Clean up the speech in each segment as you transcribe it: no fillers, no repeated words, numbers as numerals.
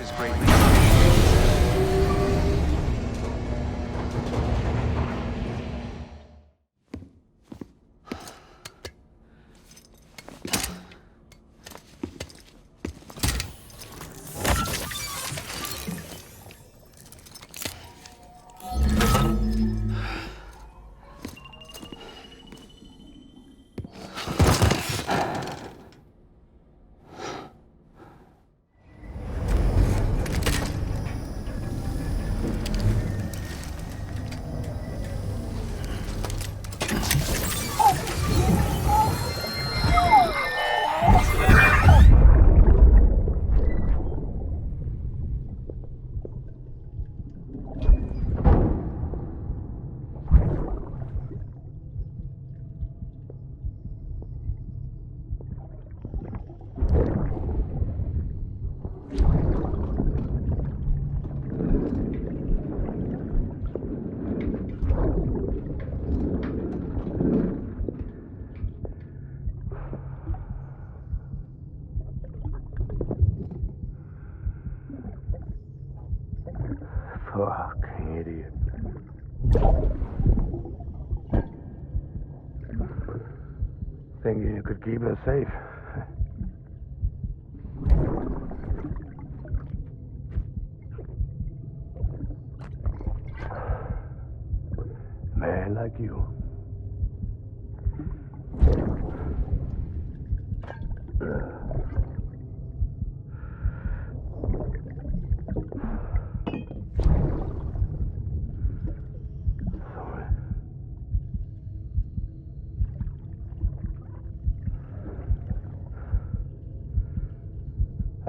is greatly appreciated. Fucking idiot. Thinking you could keep us safe. Man like you.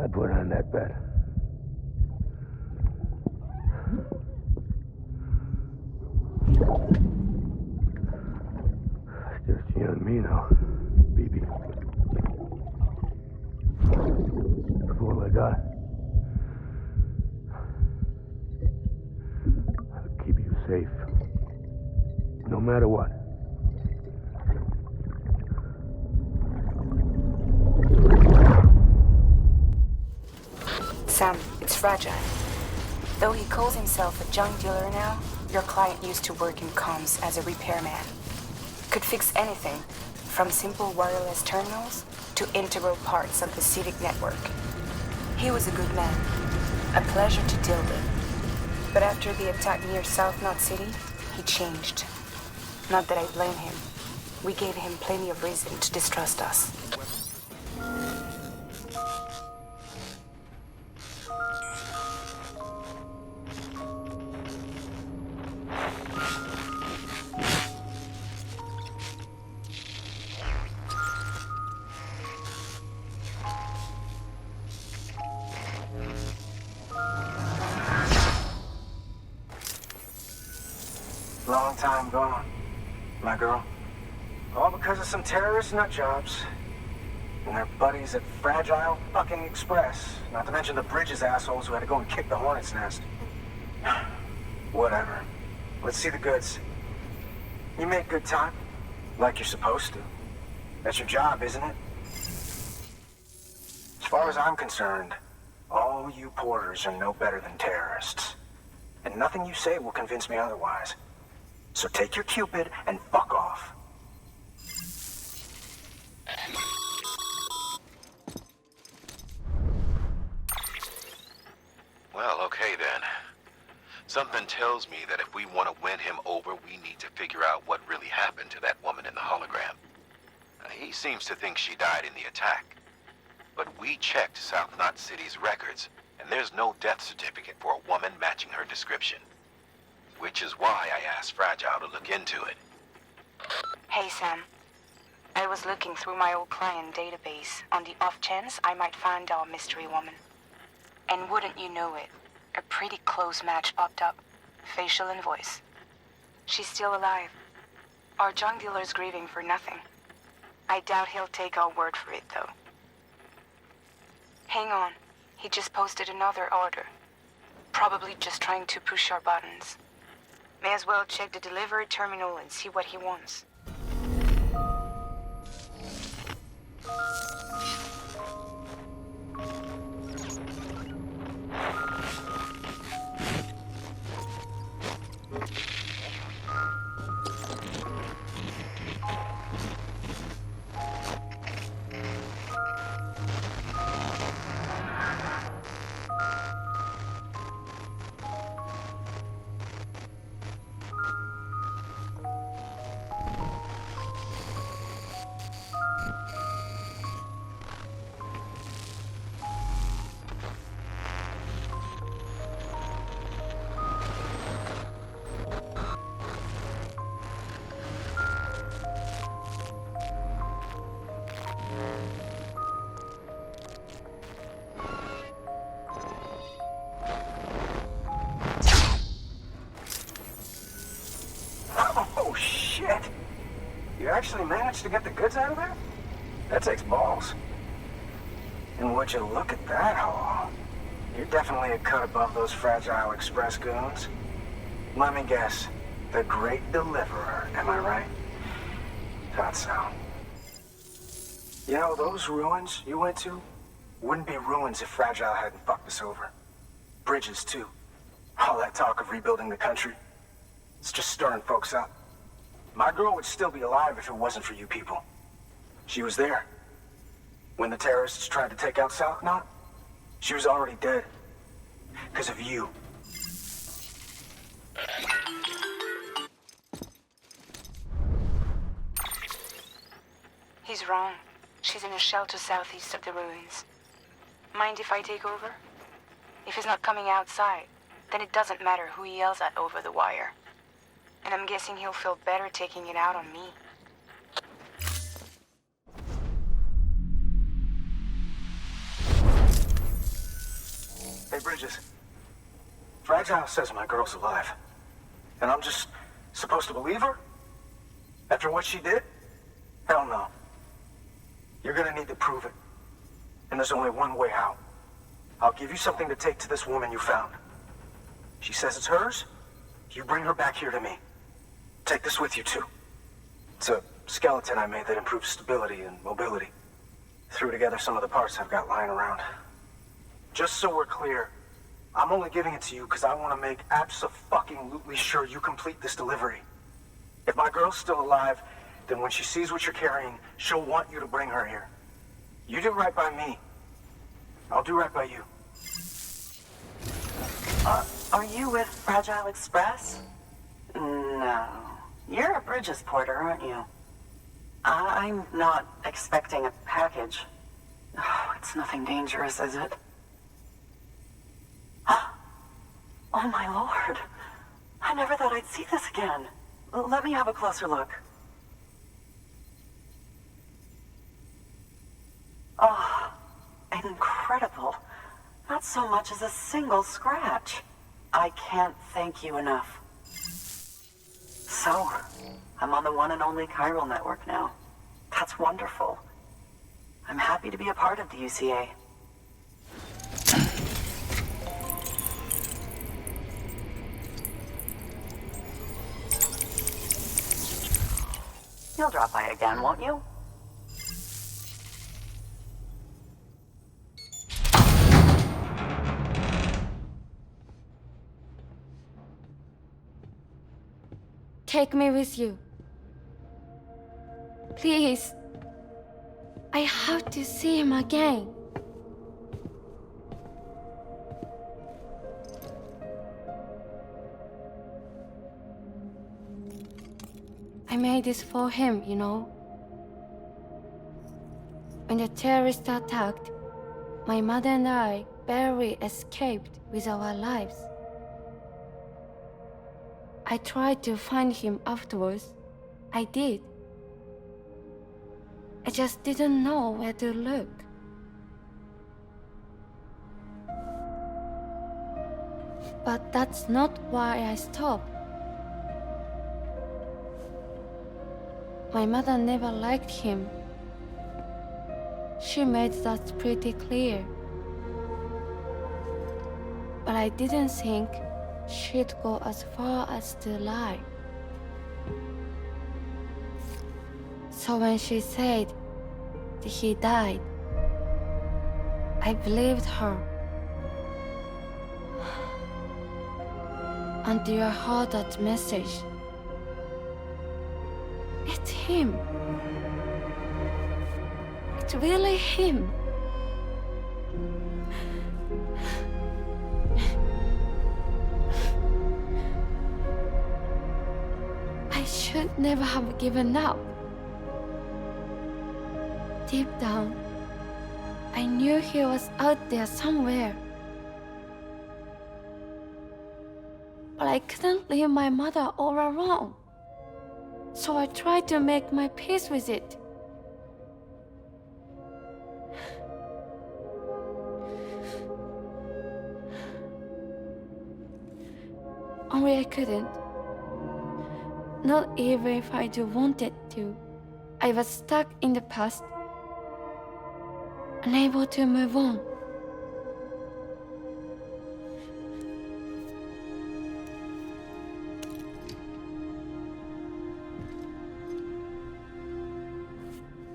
I put on that bet. It's just you and me now, baby. That's all I got. I'll keep you safe, no matter what. Sam, it's fragile. Though he calls himself a junk dealer now, your client used to work in comms as a repairman. Could fix anything, from simple wireless terminals to integral parts of the civic network. He was a good man, a pleasure to deal with. But after the attack near South Knot City, he changed. Not that I blame him. We gave him plenty of reason to distrust us. Long time gone, my girl. All because of some terrorist nut jobs. And their buddies at Fragile fucking Express. Not to mention the Bridges assholes who had to go and kick the hornet's nest. Whatever. Let's see the goods. You make good time. Like you're supposed to. That's your job, isn't it? As far as I'm concerned, all you porters are no better than terrorists. And nothing you say will convince me otherwise. So take your Cupid and fuck off. Well, okay then. Something tells me that if we want to win him over, we need to figure out what really happened to that woman in the hologram. He seems to think she died in the attack. But we checked South Knot City's records, and there's no death certificate for a woman matching her description. Which is why I asked Fragile to look into it. Hey, Sam. I was looking through my old client database on the off chance I might find our mystery woman. And wouldn't you know it, a pretty close match popped up. Facial and voice. She's still alive. Our junk dealer's grieving for nothing. I doubt he'll take our word for it, though. Hang on. He just posted another order. Probably just trying to push our buttons. May as well check the delivery terminal and see what he wants. actually managed to get the goods out of there? That takes balls. And would you look at that haul? You're definitely a cut above those fragile express goons. Let me guess. The great deliverer, am I right? Thought so. You know, those ruins you went to wouldn't be ruins if Fragile hadn't fucked us over. Bridges, too. All that talk of rebuilding the country. It's just stirring folks up. My girl would still be alive if it wasn't for you people. She was there. When the terrorists tried to take out South Knot, she was already dead. Because of you. He's wrong. She's in a shelter southeast of the ruins. Mind if I take over? If he's not coming outside, then it doesn't matter who he yells at over the wire. And I'm guessing he'll feel better taking it out on me. Hey, Bridges. Fragile says my girl's alive. And I'm just supposed to believe her? After what she did? Hell no. You're gonna need to prove it. And there's only one way out. I'll give you something to take to this woman you found. She says it's hers. You bring her back here to me. Take this with you, too. It's a skeleton I made that improves stability and mobility. Threw together some of the parts I've got lying around. Just so we're clear, I'm only giving it to you because I want to make abso-fucking-lutely sure you complete this delivery. If my girl's still alive, then when she sees what you're carrying, she'll want you to bring her here. You do right by me. I'll do right by you. Are you with Fragile Express? No. You're a Bridges porter, aren't you? I'm not expecting a package. Oh, it's nothing dangerous, is it? Oh my lord. I never thought I'd see this again. Let me have a closer look. Oh, incredible. Not so much as a single scratch. I can't thank you enough. So, I'm on the one and only chiral network now. That's wonderful. I'm happy to be a part of the UCA. You'll drop by again, won't you? Take me with you. Please. I have to see him again. I made this for him, you know. When the terrorists attacked, my mother and I barely escaped with our lives. I tried to find him afterwards. I did. I just didn't know where to look. But that's not why I stopped. My mother never liked him. She made that pretty clear. But I didn't think she'd go as far as to lie. So when she said that he died, I believed her. Until I heard that message. It's him. It's really him. I should never have given up. Deep down, I knew he was out there somewhere. But I couldn't leave my mother all alone. So I tried to make my peace with it. Only I couldn't. Not even if I do wanted to. I was stuck in the past, unable to move on.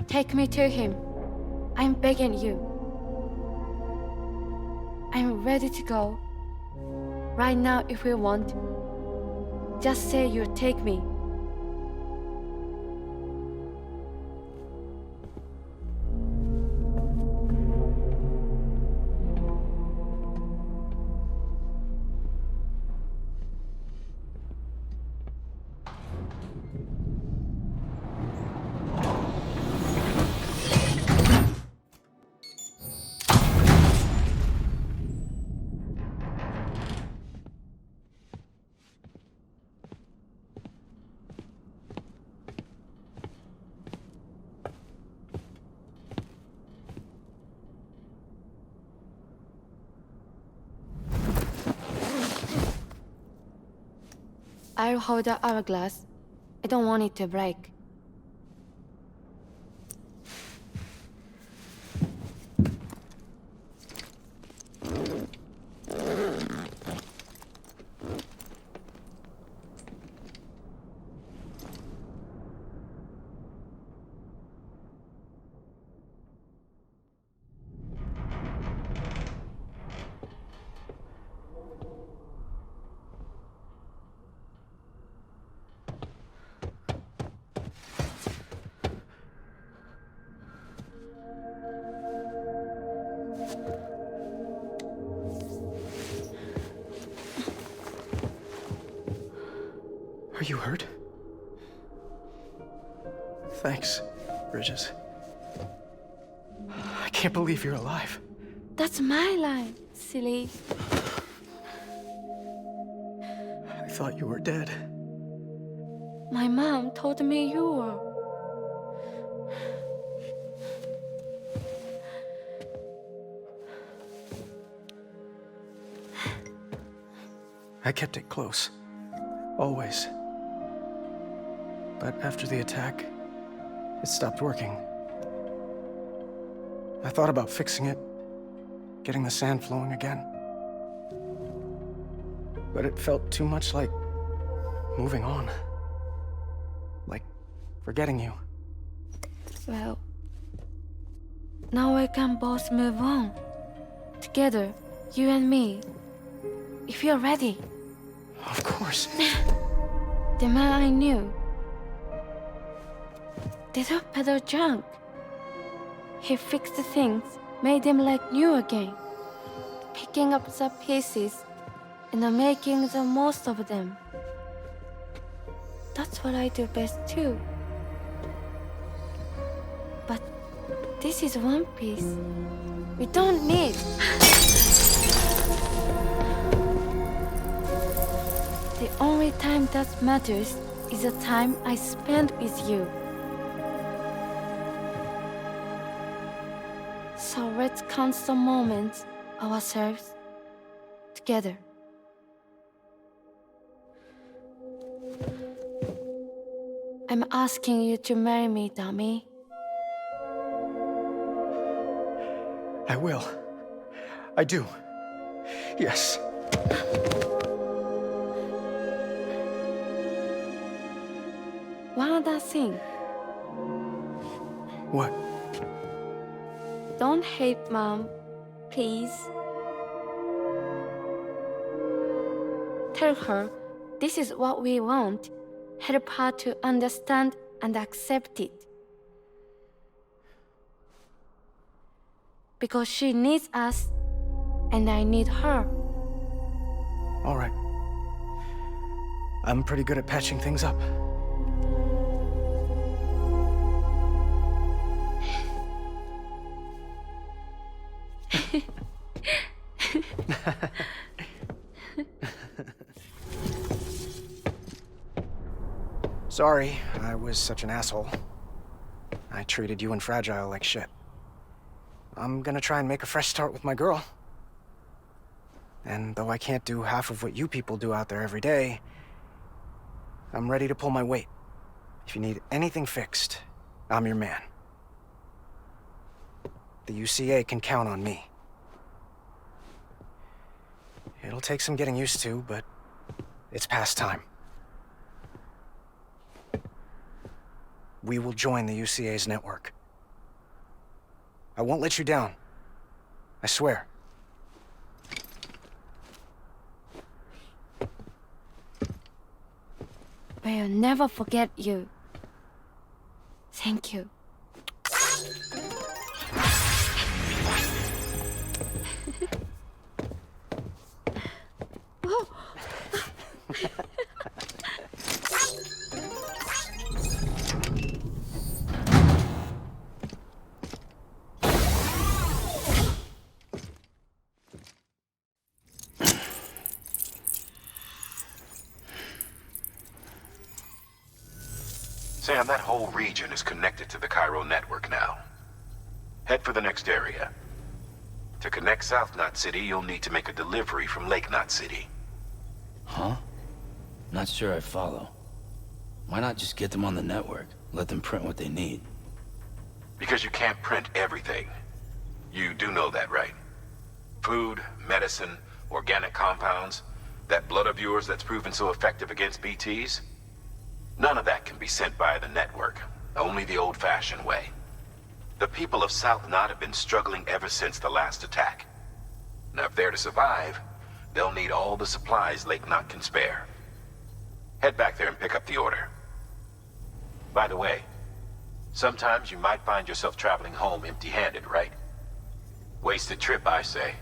Take me to him. I'm begging you. I'm ready to go. Right now if you want. Just say you take me. I'll hold the hourglass. I don't want it to break. Are you hurt? Thanks, Bridges. I can't believe you're alive. That's my line, silly. I thought you were dead. My mom told me you were. I kept it close. Always. But after the attack, it stopped working. I thought about fixing it, getting the sand flowing again. But it felt too much like moving on. Like forgetting you. Well, now we can both move on. Together, you and me. If you're ready. Of course. The man I knew. They don't peddle junk. He fixed the things, made them like new again. Picking up the pieces and making the most of them. That's what I do best too. But this is one piece. We don't need. The only time that matters is the time I spend with you. So let's count the moments ourselves together. I'm asking you to marry me, dummy. I will. I do. Yes. One other thing. What? Don't hate Mom, please. Tell her this is what we want. Help her to understand and accept it. Because she needs us, and I need her. All right. I'm pretty good at patching things up. Sorry, I was such an asshole. I treated you and Fragile like shit. I'm gonna try and make a fresh start with my girl. And though I can't do half of what you people do out there every day, I'm ready to pull my weight. If you need anything fixed, I'm your man. The UCA can count on me. It'll take some getting used to, but it's past time. We will join the UCA's network. I won't let you down. I swear. We'll never forget you. Thank you. Sam, that whole region is connected to the Cairo network now. Head for the next area. To connect South Knot City, you'll need to make a delivery from Lake Knot City. Huh? Not sure I follow. Why not just get them on the network? Let them print what they need. Because you can't print everything. You do know that, right? Food, medicine, organic compounds, that blood of yours that's proven so effective against BTs? None of that can be sent via the network. Only the old-fashioned way. The people of South Knot have been struggling ever since the last attack. Now, if they're to survive, they'll need all the supplies Lake Knot can spare. Head back there and pick up the order. By the way, sometimes you might find yourself traveling home empty-handed, right? Wasted trip, I say.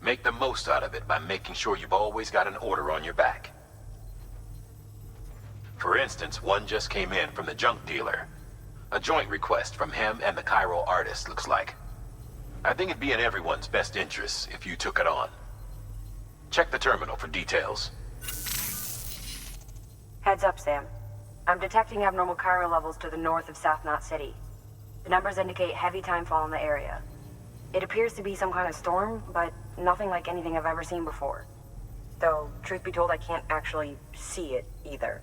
Make the most out of it by making sure you've always got an order on your back. For instance, one just came in from the junk dealer. A joint request from him and the Cairo artist, looks like. I think it'd be in everyone's best interest if you took it on. Check the terminal for details. Heads up, Sam. I'm detecting abnormal Cairo levels to the north of South Knot City. The numbers indicate heavy timefall in the area. It appears to be some kind of storm, but nothing like anything I've ever seen before. Though, truth be told, I can't actually see it either.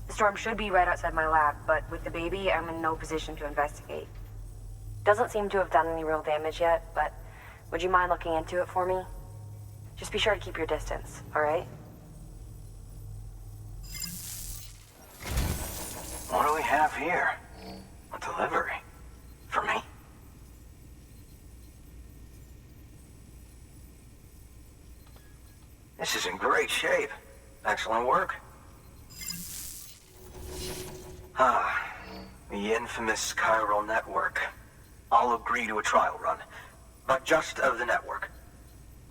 The storm should be right outside my lab, but with the baby, I'm in no position to investigate. Doesn't seem to have done any real damage yet, but would you mind looking into it for me? Just be sure to keep your distance, alright? What do we have here? A delivery? For me? This is in great shape. Excellent work. The infamous Cairo network. I'll agree to a trial run, but just of the network.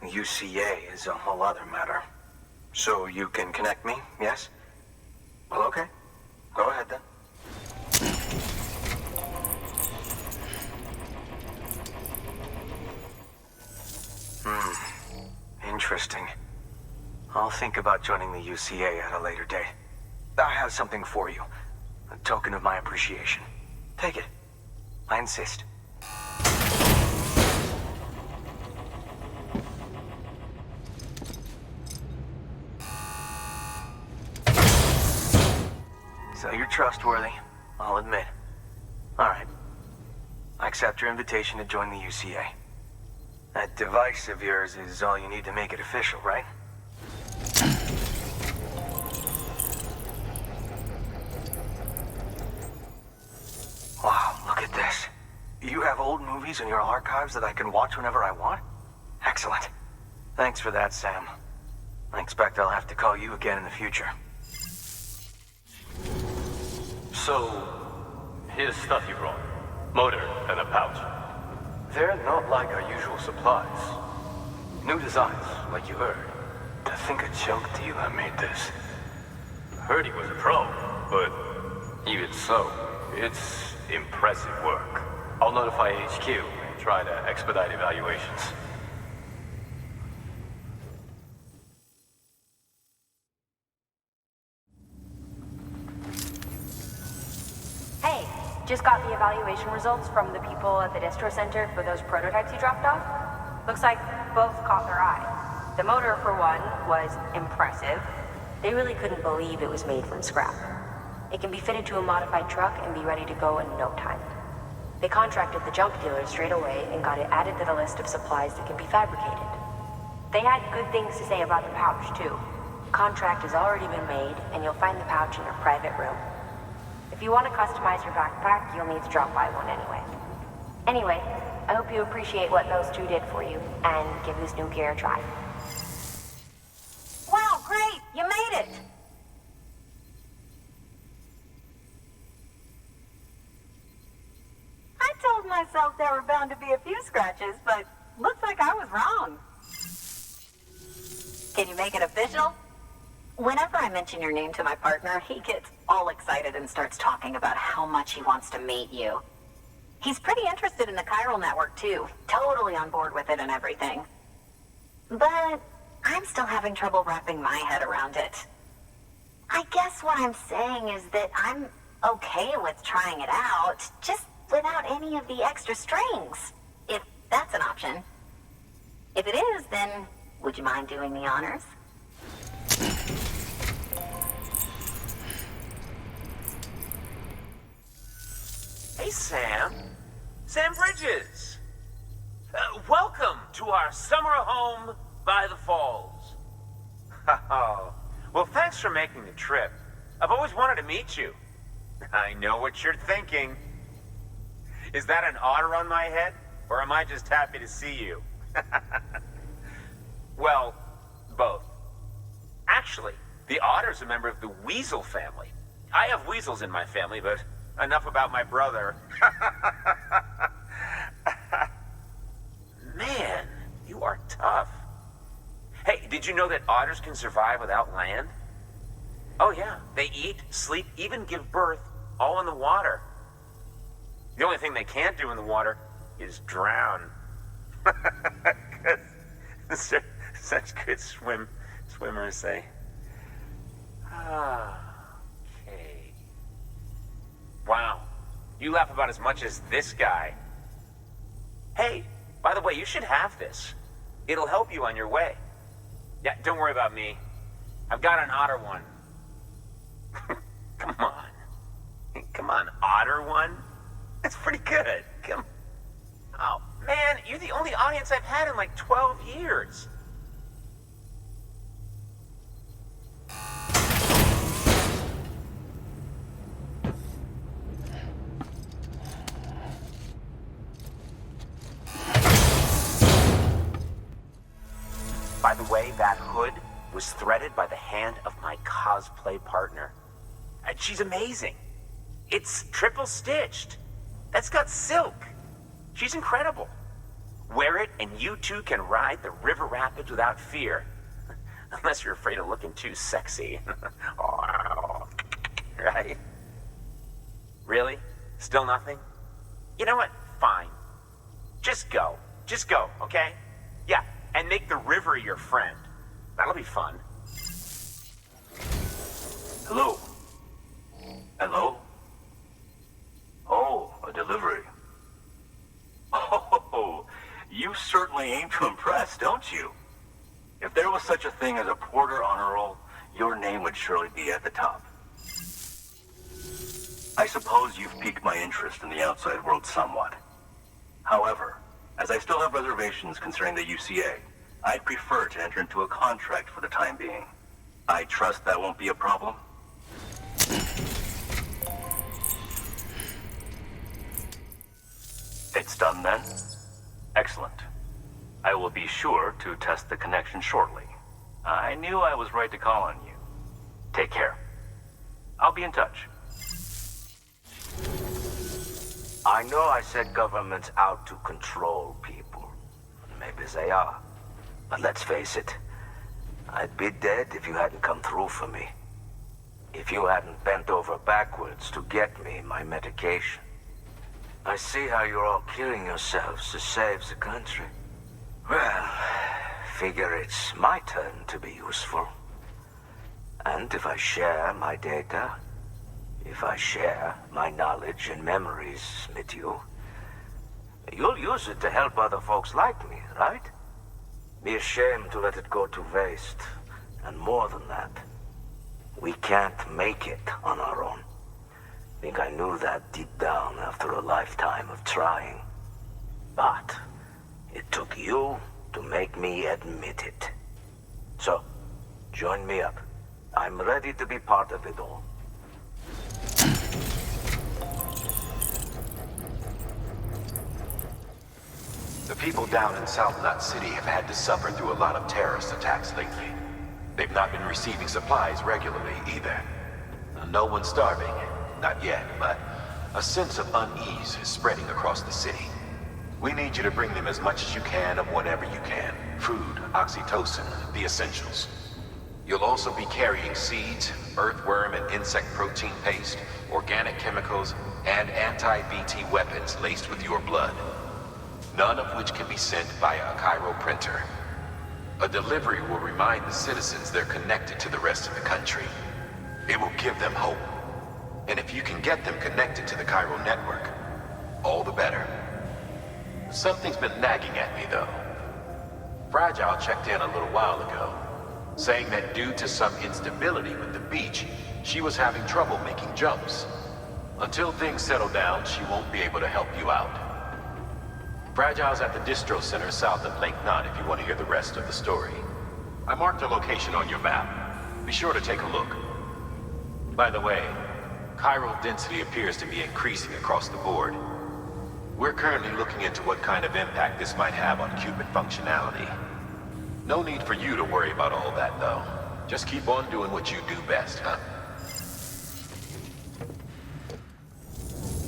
The UCA is a whole other matter. So you can connect me, yes? Well, okay. Go ahead then. Interesting. I'll think about joining the UCA at a later date. I have something for you. A token of my appreciation. Take it. I insist. So you're trustworthy, I'll admit. Alright. I accept your invitation to join the UCA. That device of yours is all you need to make it official, right? Wow, look at this. You have old movies in your archives that I can watch whenever I want? Excellent. Thanks for that, Sam. I expect I'll have to call you again in the future. So, here's stuff you brought. Motor and a pouch. They're not like our usual supplies. New designs, like you heard. To think a junk dealer made this. I heard he was a pro, but even so, it's impressive work. I'll notify HQ and try to expedite evaluations. Hey, just got the evaluation results from the people at the distro center for those prototypes you dropped off. Looks like both caught their eye. The motor, for one, was impressive. They really couldn't believe it was made from scrap. It can be fitted to a modified truck and be ready to go in no time. They contracted the junk dealer straight away and got it added to the list of supplies that can be fabricated. They had good things to say about the pouch, too. Contract has already been made, and you'll find the pouch in your private room. If you want to customize your backpack, you'll need to drop by one anyway. Anyway, I hope you appreciate what those two did for you, and give this new gear a try. Wow, great! You made it! I told myself there were bound to be a few scratches, but looks like I was wrong. Can you make it official? Whenever I mention your name to my partner, he gets all excited and starts talking about how much he wants to meet you. He's pretty interested in the chiral network, too. Totally on board with it and everything. But I'm still having trouble wrapping my head around it. I guess what I'm saying is that I'm okay with trying it out, just without any of the extra strings, if that's an option. If it is, then would you mind doing the honors? Hey, Sam. Sam Bridges. Welcome to our summer home by the falls. Oh, well, thanks for making the trip. I've always wanted to meet you. I know what you're thinking. Is that an otter on my head, or am I just happy to see you? Well, both. Actually, the otter's a member of the weasel family. I have weasels in my family, but enough about my brother. Man, you are tough. Hey, did you know that otters can survive without land? Oh yeah, they eat, sleep, even give birth, all in the water. The only thing they can't do in the water is drown. Such good swimmers, they. Okay. Wow, you laugh about as much as this guy. Hey, by the way, you should have this. It'll help you on your way. Yeah, don't worry about me. I've got an otter one. Come on. Come on, otter one? That's pretty good. Come. Oh, man, you're the only audience I've had in like 12 years. By the way, that hood was threaded by the hand of my cosplay partner. And she's amazing. It's triple stitched. That's got silk. She's incredible. Wear it and you too can ride the river rapids without fear. Unless you're afraid of looking too sexy. Right? Really? Still nothing? You know what? Fine. Just go. Just go, okay? Yeah, and make the river your friend. That'll be fun. Hello? Hello? Oh, a delivery. Oh, you certainly aim to impress, don't you? If there was such a thing as a porter honor roll, your name would surely be at the top. I suppose you've piqued my interest in the outside world somewhat. However, as I still have reservations concerning the UCA, I'd prefer to enter into a contract for the time being. I trust that won't be a problem? It's done then? Excellent. I will be sure to test the connection shortly. I knew I was right to call on you. Take care. I'll be in touch. I know I said government's out to control people. Maybe they are. But let's face it. I'd be dead if you hadn't come through for me. If you hadn't bent over backwards to get me my medication. I see how you're all killing yourselves to save the country. Well, figure it's my turn to be useful. And if I share my data, if I share my knowledge and memories with you, you'll use it to help other folks like me, right? Be ashamed to let it go to waste. And more than that, we can't make it on our own. Think I knew that deep down after a lifetime of trying. But it took you to make me admit it. So, join me up. I'm ready to be part of it all. The people down in South Knot City have had to suffer through a lot of terrorist attacks lately. They've not been receiving supplies regularly either. No one's starving, not yet, but a sense of unease is spreading across the city. We need you to bring them as much as you can of whatever you can. Food, oxytocin, the essentials. You'll also be carrying seeds, earthworm and insect protein paste, organic chemicals, and anti-BT weapons laced with your blood. None of which can be sent via a Cairo printer. A delivery will remind the citizens they're connected to the rest of the country. It will give them hope. And if you can get them connected to the Cairo network, all the better. Something's been nagging at me, though. Fragile checked in a little while ago, saying that due to some instability with the beach, she was having trouble making jumps. Until things settle down, she won't be able to help you out. Fragile's at the distro center south of Lake Knot if you want to hear the rest of the story. I marked her location on your map. Be sure to take a look. By the way, chiral density appears to be increasing across the board. We're currently looking into what kind of impact this might have on qubit functionality. No need for you to worry about all that, though. Just keep on doing what you do best, huh?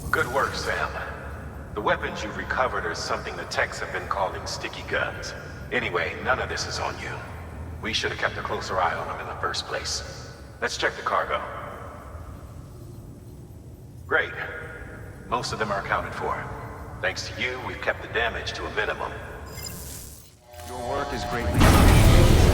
Good work, Sam. The weapons you've recovered are something the techs have been calling sticky guns. Anyway, none of this is on you. We should have kept a closer eye on them in the first place. Let's check the cargo. Great. Most of them are accounted for. Thanks to you, we've kept the damage to a minimum. Your work is greatly appreciated.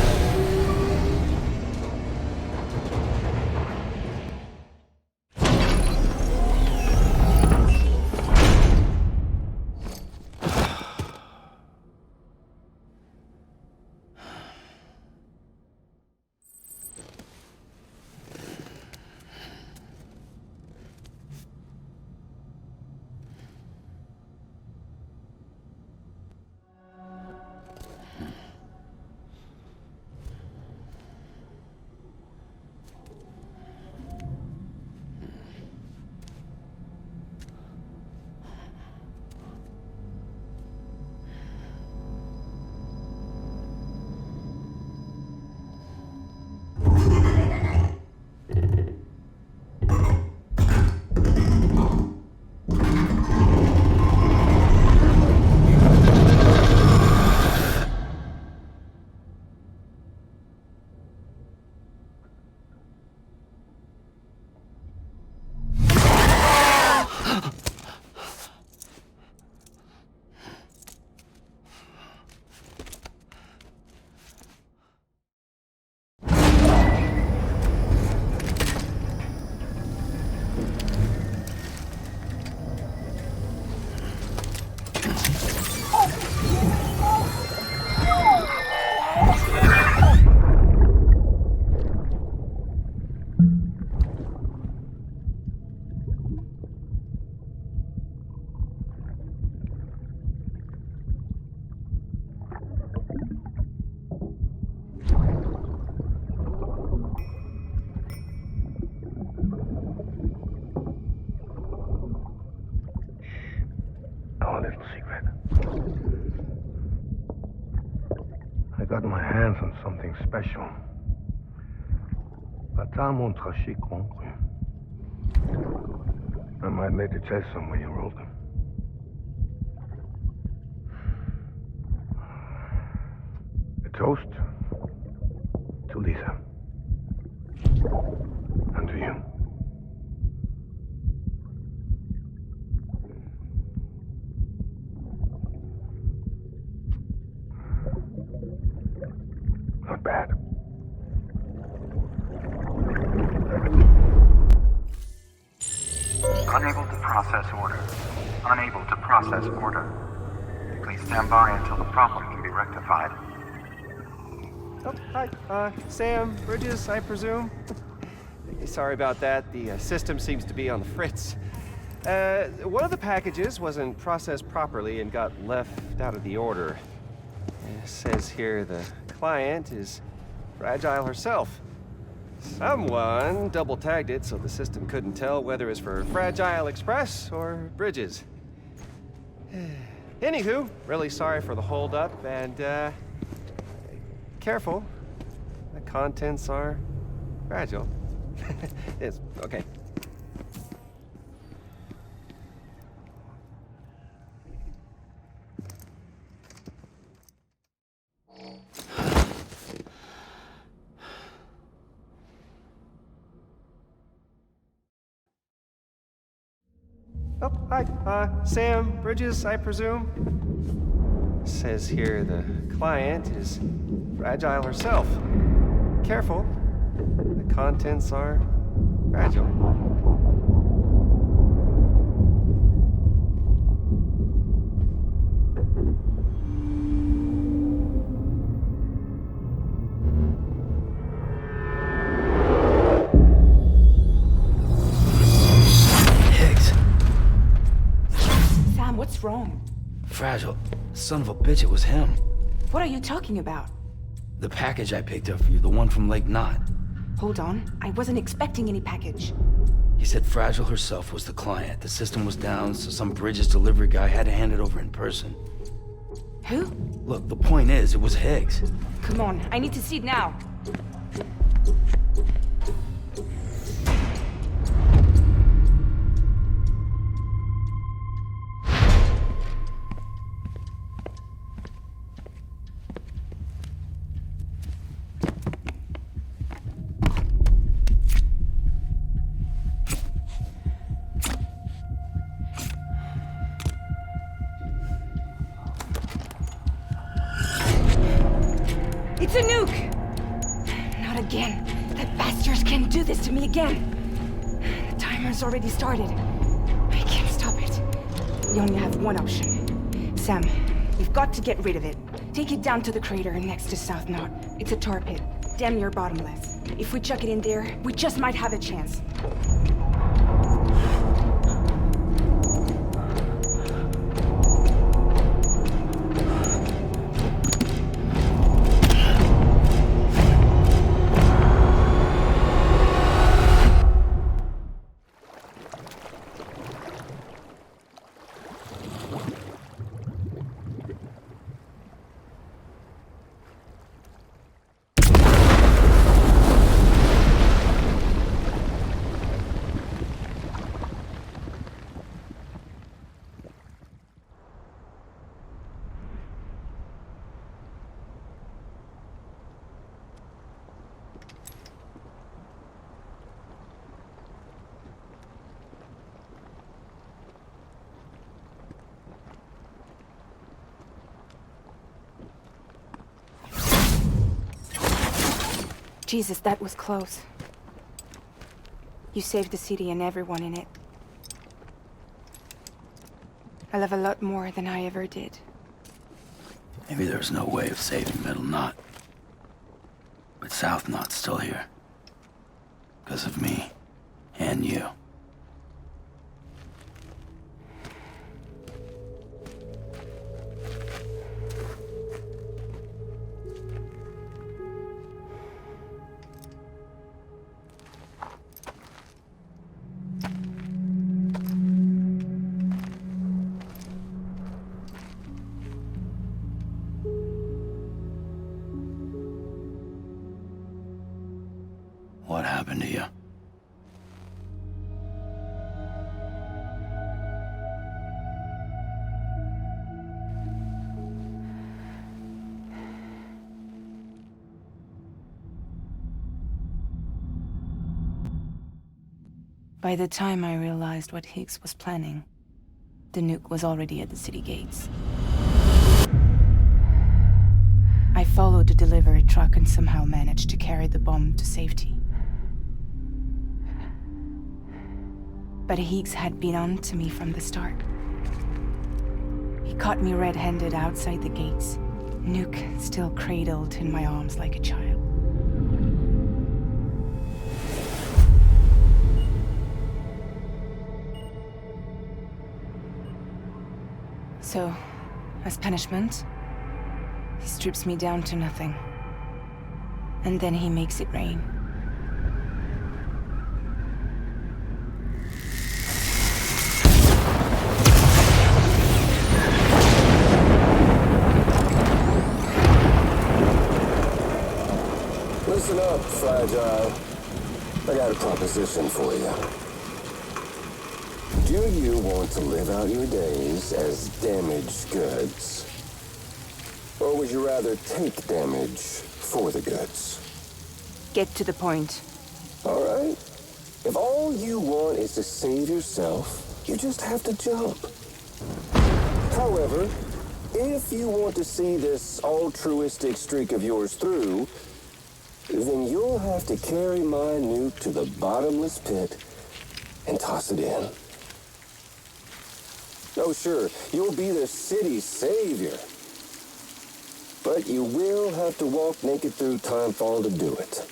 I got my hands on something special. Pata mon traché concru. I might later test them when you roll them. A toast to Lisa. And to you. Not bad. Unable to process order. Unable to process order. Please stand by until the problem can be rectified. Oh, hi. Sam, Bridges, I presume. Hey, sorry about that. The system seems to be on the fritz. One of the packages wasn't processed properly and got left out of the order. It says here the client is Fragile herself. Someone double-tagged it so the system couldn't tell whether it's for Fragile Express or Bridges. Anywho, really sorry for the holdup, and, careful. The contents are fragile. It's okay. Oh, hi. Sam Bridges, I presume? Says here the client is Fragile herself. Careful. The contents are fragile. What's wrong? Fragile. Son of a bitch, it was him. What are you talking about? The package I picked up for you, the one from Lake Knot. Hold on. I wasn't expecting any package. He said Fragile herself was the client. The system was down, so some Bridges delivery guy had to hand it over in person. Who? Look, the point is, it was Higgs. Come on, I need to see it now. It's a nuke! Not again. The bastards can't do this to me again. The timer's already started. I can't stop it. We only have one option. Sam, we've got to get rid of it. Take it down to the crater next to South Knot. It's a tar pit, damn near bottomless. If we chuck it in there, we just might have a chance. Jesus, that was close. You saved the city and everyone in it. I love a lot more than I ever did. Maybe there's no way of saving Middle Knot. But South Knot's still here. Because of me. And you. What happened to you? By the time I realized what Higgs was planning, the nuke was already at the city gates. I followed the delivery truck and somehow managed to carry the bomb to safety. But Higgs had been on to me from the start. He caught me red-handed outside the gates, nuke still cradled in my arms like a child. So, as punishment, he strips me down to nothing. And then he makes it rain. Listen up, Fragile. I got a proposition for you. Do you want to live out your days as damaged goods? Or would you rather take damage for the goods? Get to the point. All right. If all you want is to save yourself, you just have to jump. However, if you want to see this altruistic streak of yours through, then you'll have to carry my nuke to the bottomless pit and toss it in. Oh, sure, you'll be the city's savior. But you will have to walk naked through Timefall to do it.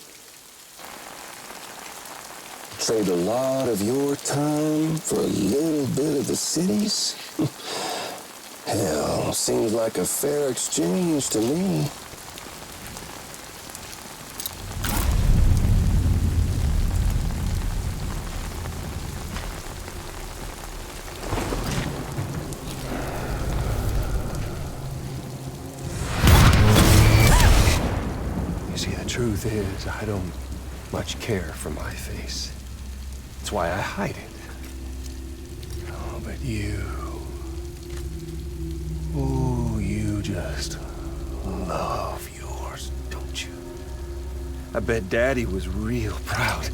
Trade a lot of your time for a little bit of the city's? Hell, seems like a fair exchange to me. Truth is, I don't much care for my face. That's why I hide it. Oh, but you... Ooh, you just love yours, don't you? I bet Daddy was real proud.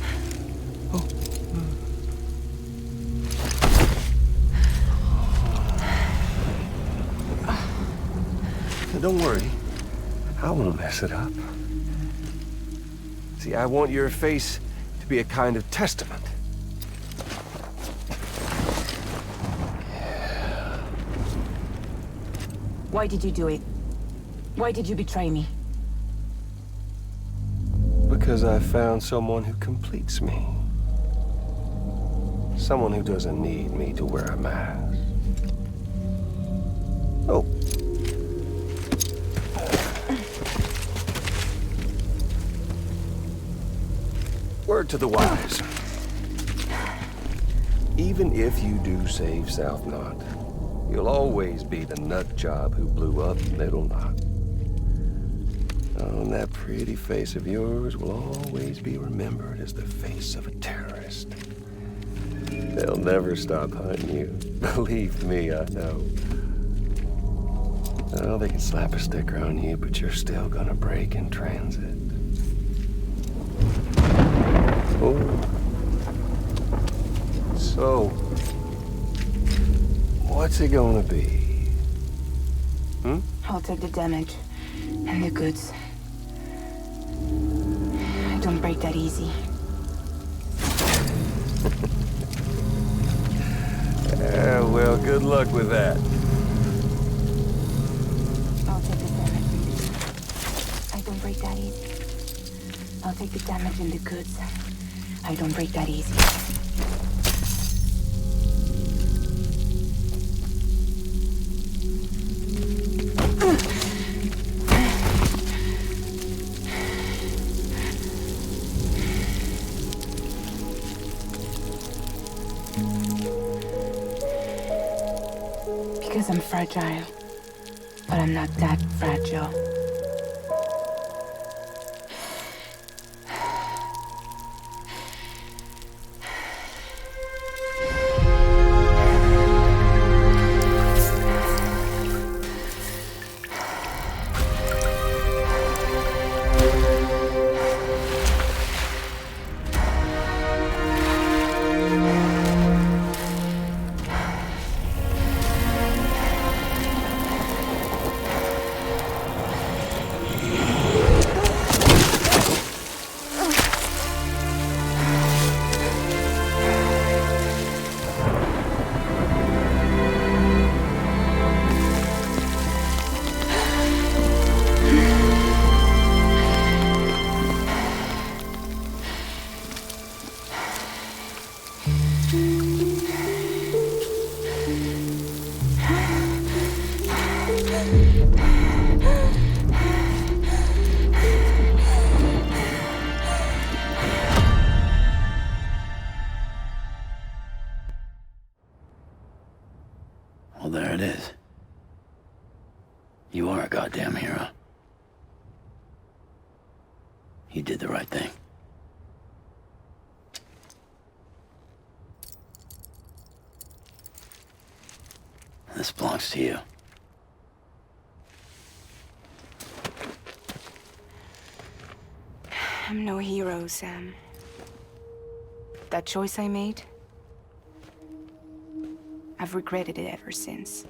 Oh. Now, don't worry. I won't mess it up. See, I want your face to be a kind of testament. Yeah. Why did you do it? Why did you betray me? Because I found someone who completes me. Someone who doesn't need me to wear a mask. Oh. Word to the wise. Even if you do save South Knot, you'll always be the nut job who blew up Middle Knot. Oh, and that pretty face of yours will always be remembered as the face of a terrorist. They'll never stop hunting you. Believe me, I know. Oh, they can slap a sticker on you, but you're still gonna break in transit. Oh. So, what's it gonna be? I'll take the damage and the goods. I don't break that easy. Yeah, well, good luck with that. I'll take the damage. I don't break that easy. I'll take the damage and the goods. I don't break that easy. Because I'm fragile, but I'm not that fragile. goddamn hero. He did the right thing. This belongs to you. I'm no hero, Sam. That choice I made, I've regretted it ever since.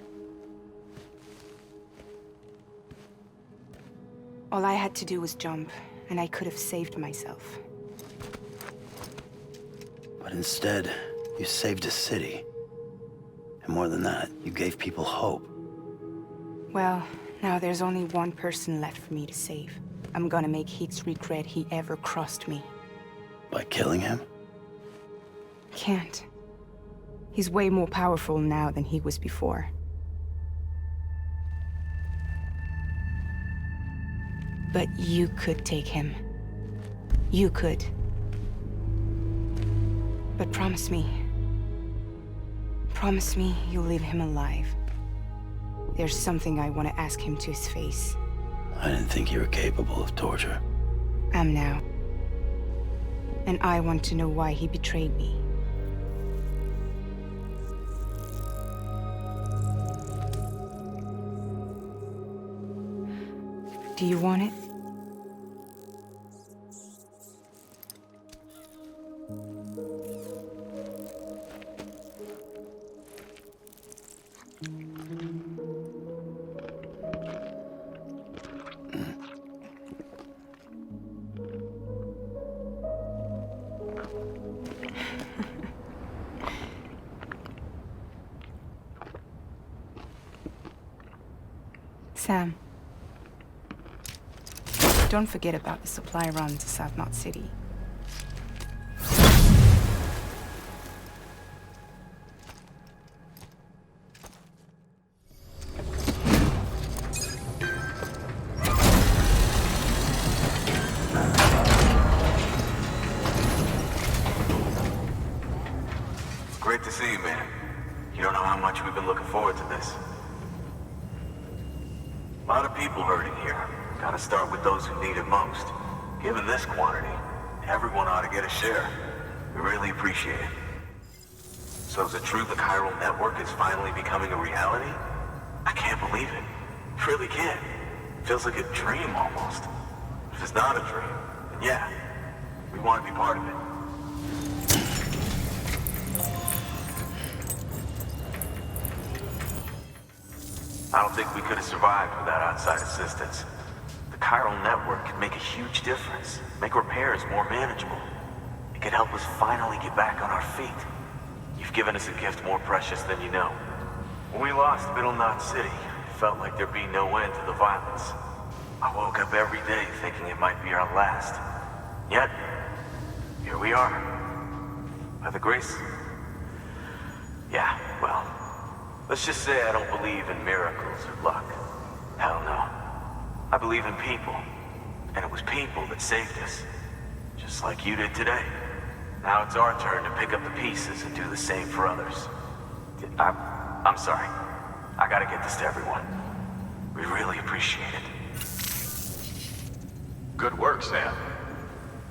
All I had to do was jump, and I could have saved myself. But instead, you saved a city. And more than that, you gave people hope. Well, now there's only one person left for me to save. I'm gonna make Heats regret he ever crossed me. By killing him? Can't. He's way more powerful now than he was before. But you could take him. You could. But promise me. Promise me you'll leave him alive. There's something I want to ask him to his face. I didn't think you were capable of torture. Am now. And I want to know why he betrayed me. Do you want it? Sam. Don't forget about the supply run to South Knot City. Great to see you, man. You don't know how much we've been looking forward to this. A lot of people hurting here. Gotta start with those who need it most. Given this quantity, everyone ought to get a share. We really appreciate it. So is it true the chiral network is finally becoming a reality? I can't believe it. Really can't. Feels like a dream almost. If it's not a dream, then yeah, we want to be part of it. I don't think we could have survived without outside assistance. The chiral network could make a huge difference, make repairs more manageable. It could help us finally get back on our feet. You've given us a gift more precious than you know. When we lost Middle Knot City, it felt like there'd be no end to the violence. I woke up every day thinking it might be our last. Yet, here we are. By the grace... Yeah, well... Let's just say I don't believe in miracles or luck. Hell no. I believe in people. And it was people that saved us. Just like you did today. Now it's our turn to pick up the pieces and do the same for others. I'm sorry. I gotta get this to everyone. We really appreciate it. Good work, Sam.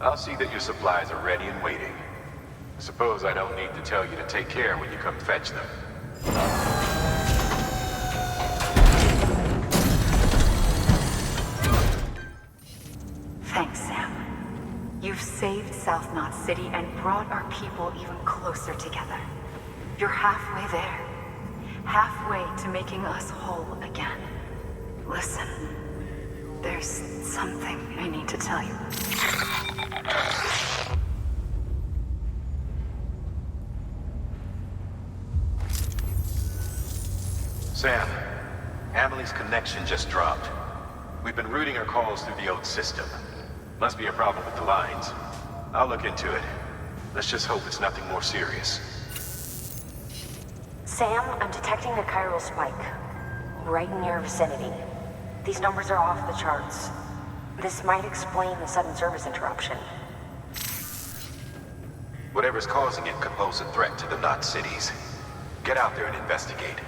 I'll see that your supplies are ready and waiting. I suppose I don't need to tell you to take care when you come fetch them. Thanks, Sam. You've saved South Knot City and brought our people even closer together. You're halfway there. Halfway to making us whole again. Listen, there's something I need to tell you. Sam, Emily's connection just dropped. We've been routing her calls through the old system. Must be a problem with the lines. I'll look into it. Let's just hope it's nothing more serious. Sam, I'm detecting a chiral spike. Right in your vicinity. These numbers are off the charts. This might explain the sudden service interruption. Whatever's causing it could pose a threat to the Knot cities. Get out there and investigate.